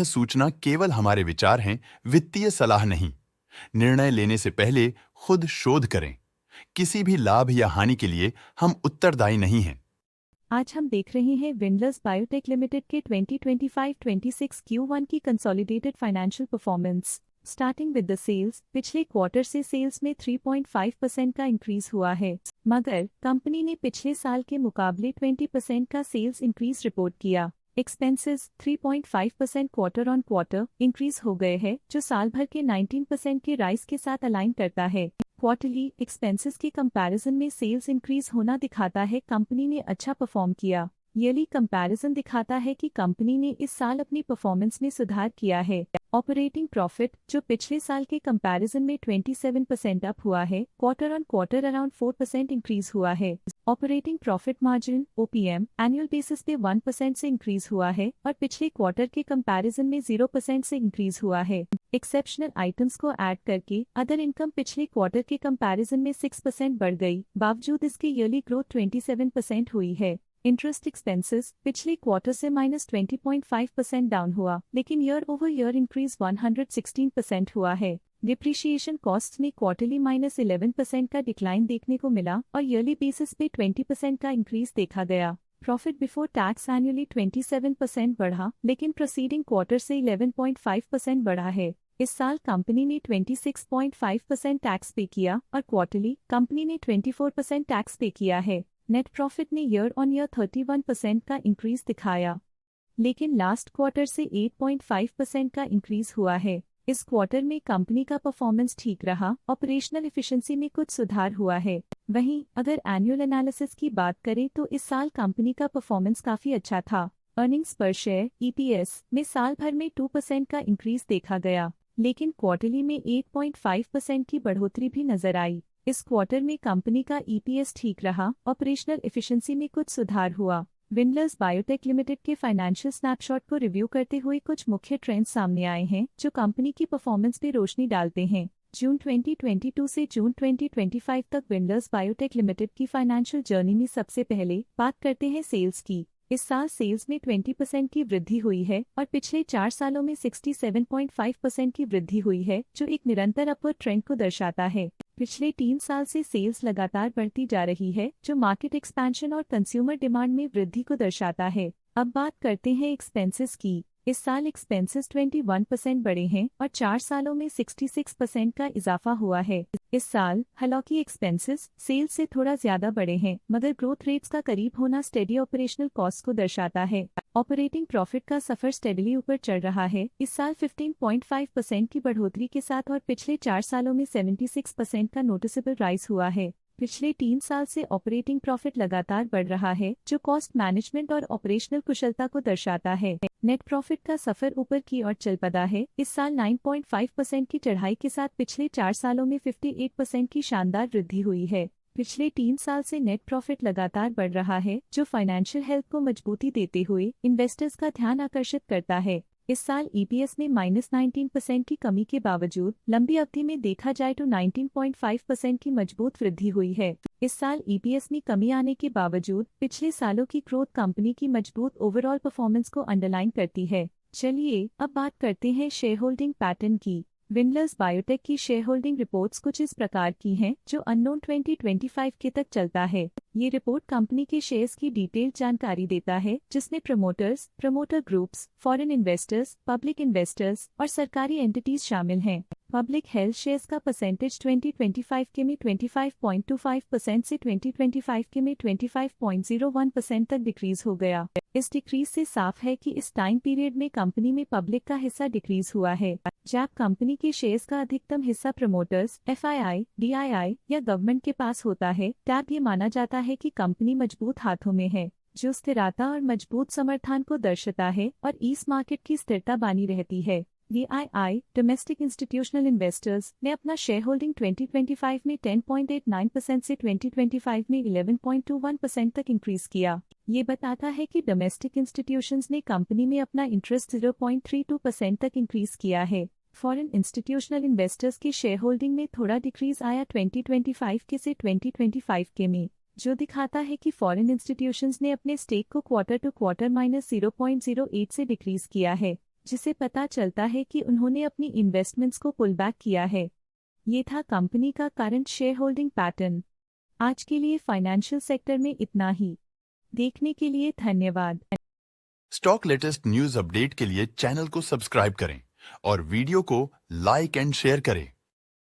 सूचना केवल हमारे विचार हैं, वित्तीय सलाह नहीं। निर्णय लेने से पहले खुद शोध करें। किसी भी लाभ या हानि के लिए हम उत्तरदायी नहीं हैं। आज हम देख रहे हैं विंडलर्स बायोटेक लिमिटेड के 2025-26 Q1 की consolidated financial performance. Starting with the sales, पिछले क्वार्टर से सेल्स में 3.5% का इंक्रीज हुआ है, मगर कंपनी ने पिछले साल के मुकाबले 20% का सेल्स इंक्रीज रिपोर्ट किया। Expenses 3.5% quarter on quarter increase हो गए हैं, जो साल भर के 19% के राइज के साथ अलाइन करता है। क्वार्टरली एक्सपेंसेस के कंपैरिजन में सेल्स इंक्रीज होना दिखाता है कंपनी ने अच्छा परफॉर्म किया। ईयरली कंपैरिजन दिखाता है कि कंपनी ने इस साल अपनी परफॉर्मेंस में सुधार किया है। ऑपरेटिंग प्रॉफिट, जो पिछले साल के कंपैरिजन में 27% अप हुआ है, quarter on quarter around 4% increase हुआ है। Operating profit margin OPM annual basis पे 1% से इंक्रीज हुआ है और पिछले क्वार्टर के कंपैरिजन में 0% से इंक्रीज हुआ है। एक्सेप्शनल आइटम्स को ऐड करके अदर इनकम पिछले क्वार्टर के कंपैरिजन में 6% बढ़ गई, बावजूद इसके ईयरली ग्रोथ 27% हुई है। इंटरेस्ट एक्सपेंसेस पिछले क्वार्टर से -20.5% डाउन हुआ, लेकिन ईयर ओवर ईयर इंक्रीज 116% हुआ है। डिप्रिशिएशन कॉस्ट में क्वार्टरली -11% का डिक्लाइन देखने को मिला और ईयरली बेसिस पे 20% का इंक्रीज देखा गया। प्रॉफिट बिफोर टैक्स एनुअली 27% बढ़ा, लेकिन प्रोसीडिंग क्वार्टर से 11.5% बढ़ा है। इस साल कंपनी ने 26.5% टैक्स पे किया और क्वार्टरली कंपनी ने 24% टैक्स पे किया है। नेट प्रॉफिट ने ईयर ऑन ईयर 31% का इंक्रीज दिखाया, लेकिन लास्ट क्वार्टर से 8.5% का इंक्रीज हुआ है। इस क्वार्टर में कंपनी का परफॉर्मेंस ठीक रहा, ऑपरेशनल एफिशिएंसी में कुछ सुधार हुआ है। वहीं अगर एनुअल एनालिसिस की बात करें तो इस साल कंपनी का परफॉर्मेंस काफी अच्छा था। अर्निंग्स पर शेयर EPS में साल भर में 2% का इंक्रीज देखा गया, लेकिन क्वार्टरली में 8.5% की बढ़ोतरी भी नजर आई। इस क्वार्टर में कंपनी का EPS ठीक रहा, ऑपरेशनल एफिशिएंसी में कुछ सुधार हुआ। विंडलर्स बायोटेक लिमिटेड के फाइनेंशियल स्नैपशॉट को रिव्यू करते हुए कुछ मुख्य ट्रेंड्स सामने आए हैं जो कंपनी की परफॉर्मेंस पे रोशनी डालते हैं। जून 2022 से जून 2025 तक विंडलर्स बायोटेक लिमिटेड की फाइनेंशियल जर्नी में सबसे पहले बात करते हैं सेल्स की। इस साल सेल्स में 20% की वृद्धि हुई है और पिछले 4 सालों में 67.5% की वृद्धि हुई है, जो एक निरंतर अपवर्ड ट्रेंड को दर्शाता है। पिछले 3 साल से सेल्स लगातार बढ़ती जा रही है, जो मार्केट एक्सपेंशन और कंज्यूमर डिमांड में वृद्धि को दर्शाता है। अब बात करते हैं एक्सपेंसेस की। इस साल एक्सपेंसेस 21% बढ़े हैं और 4 सालों में 66% का इजाफा हुआ है। इस साल हालांकि एक्सपेंसेस सेल्स से थोड़ा ज्यादा बढ़े हैं, मगर ग्रोथ रेट्स का करीब होना स्टेडी ऑपरेशनल कॉस्ट को दर्शाता है। ऑपरेटिंग प्रॉफिट का सफर स्टेडली ऊपर चढ़ रहा है, इस साल 15.5% की बढ़ोतरी के साथ और पिछले 4 सालों में 76% का नोटिसेबल राइज हुआ है। पिछले 3 साल से ऑपरेटिंग प्रॉफिट लगातार बढ़ रहा है, जो कॉस्ट मैनेजमेंट और ऑपरेशनल कुशलता को दर्शाता है। नेट प्रॉफिट का सफर ऊपर की ओर चल पड़ा है, इस साल 9.5% की चढ़ाई के साथ पिछले 4 सालों में 58% की शानदार वृद्धि हुई है। पिछले 3 साल से नेट प्रॉफिट लगातार बढ़ रहा है, जो फाइनेंशियल हेल्थ को मजबूती देते हुए इन्वेस्टर्स का ध्यान आकर्षित करता है। इस साल EPS में -19% की कमी के बावजूद लंबी अवधि में देखा जाए तो 19.5% की मजबूत वृद्धि हुई है। इस साल EPS में कमी आने के बावजूद पिछले सालों की ग्रोथ कंपनी की मजबूत ओवरऑल परफॉर्मेंस को अंडरलाइन करती है। चलिए अब बात करते हैं शेयर होल्डिंग पैटर्न की। विंडलर्स बायोटेक की शेयर होल्डिंग रिपोर्ट्स कुछ इस प्रकार की हैं, जो अननोन 2025 के तक चलता है। ये रिपोर्ट कंपनी के शेयर्स की डिटेल्ड जानकारी देता है, जिसमें promoters, promoter groups, foreign investors, public investors और सरकारी एंटिटीज शामिल हैं। पब्लिक हेल्थ शेयर्स का परसेंटेज 2025 के में 25.25% से 2025 के में 25.01% तक डिक्रीज हो गया। इस डिक्रीज से साफ है कि इस टाइम पीरियड में कंपनी में पब्लिक का हिस्सा डिक्रीज हुआ है। जब कंपनी के शेयर्स का अधिकतम हिस्सा प्रमोटर्स, FII, DII या गवर्नमेंट के पास होता है, तब ये माना जाता है कि कंपनी मजबूत हाथों में है, जो स्थिरता और मजबूत समर्थन को दर्शाता है और इस मार्केट की स्थिरता बनी रहती है। DII डोमेस्टिक इंस्टीट्यूशनल इन्वेस्टर्स ने अपना शेयर होल्डिंग 2025 में 10.89% से 2025 में 11.21% तक इंक्रीज किया। ये बताता है कि डोमेस्टिक इंस्टीट्यूशंस ने कंपनी में अपना इंटरेस्ट 0.32% तक इंक्रीज किया है। फॉरेन इंस्टीट्यूशनल इन्वेस्टर्स की शेयर होल्डिंग में थोड़ा डिक्रीज आया 2025 के से 2025 के में, जो दिखाता है कि फॉरेन इंस्टीट्यूशंस ने अपने स्टेक को क्वार्टर टू क्वार्टर -0.08 से डिक्रीज किया है। जिसे पता चलता है कि उन्होंने अपनी इन्वेस्टमेंट्स को पुल बैक किया है। ये था कंपनी का करंट शेयर होल्डिंग पैटर्न। आज के लिए फाइनेंशियल सेक्टर में इतना ही। देखने के लिए धन्यवाद। स्टॉक लेटेस्ट न्यूज अपडेट के लिए चैनल को सब्सक्राइब करें और वीडियो को लाइक एंड शेयर करें।